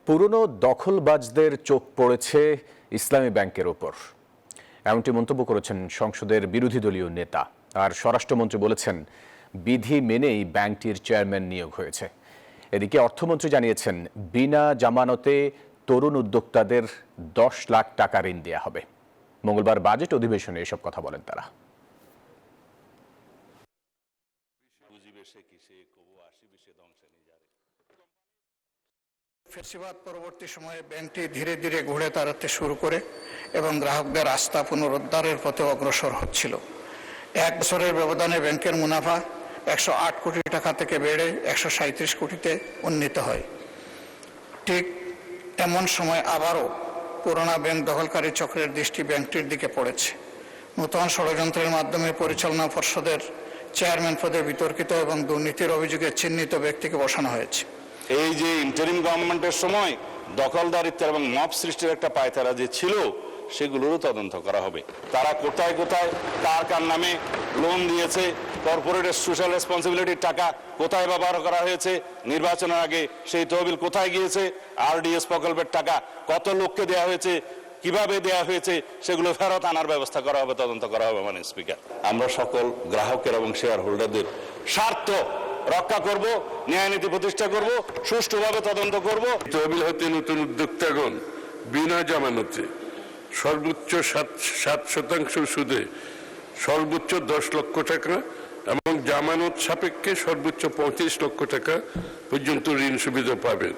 পুরনো দখলবাজদের চোখ পড়েছে ইসলামী ব্যাংকের ওপর, এমনটি মন্তব্য করেছেন সংসদের বিরোধী দলীয় নেতা। আর স্বরাষ্ট্রমন্ত্রী বলেছেন, বিধি মেনেই ব্যাংকটির চেয়ারম্যান নিয়োগ হয়েছে। এদিকে অর্থমন্ত্রী জানিয়েছেন, বিনা জামানতে তরুণ উদ্যোক্তাদের 10 লাখ টাকা ঋণ দেওয়া হবে। মঙ্গলবার বাজেট অধিবেশনে এসব কথা বলেন তারা। ফেসিবাদ পরবর্তী সময়ে ব্যাংকটি ধীরে ধীরে ঘুরে দাঁড়াতে শুরু করে এবং গ্রাহকদের আস্থা পুনরুদ্ধারের পথে অগ্রসর হচ্ছিল। 1 বছরের ব্যবধানে ব্যাংকের মুনাফা 108 কোটি টাকা থেকে বেড়ে 137 কোটিতে উন্নীত হয়। ঠিক এমন সময় আবারও পুরোনো ব্যাংক দখলকারী চক্রের দৃষ্টি ব্যাংকটির দিকে পড়েছে। নতুন ষড়যন্ত্রের মাধ্যমে পরিচালনা পর্ষদের চেয়ারম্যান পদে বিতর্কিত এবং দুর্নীতির অভিযোগে চিহ্নিত ব্যক্তিকে বসানো হয়েছে। এই যে ইন্টারিম গভর্নমেন্টের সময় দখলদারিত্ব এবং মব সৃষ্টির একটা পায়তারা যে ছিল, সেগুলোরও তদন্ত করা হবে। তারা কোথায় কোথায় কার কার নামে লোন দিয়েছে, কর্পোরেট সোশ্যাল রেসপন্সিবিলিটির টাকা কোথায় ব্যবহার করা হয়েছে, নির্বাচনের আগে সেই তহবিল কোথায় গিয়েছে, আরডিএস প্রকল্পের টাকা কত লোককে দেওয়া হয়েছে, কিভাবে দেওয়া হয়েছে, সেগুলো ফেরত আনার ব্যবস্থা করা হবে, তদন্ত করা হবে। মানে স্পিকার, আমরা সকল গ্রাহকের এবং শেয়ার হোল্ডারদের স্বার্থ রক্ষা করব, ন্যায় নীতি প্রতিষ্ঠা করব, সুষ্ঠুভাবে তদন্ত করব। তহবিল হতে নতুন উদ্যোক্তাগণ বিনা জামানতে সর্বোচ্চ 7% সুদে সর্বোচ্চ 10 লক্ষ টাকা এবং জামানত সাপেক্ষে সর্বোচ্চ 35 লক্ষ টাকা পর্যন্ত ঋণ সুবিধা পাবেন।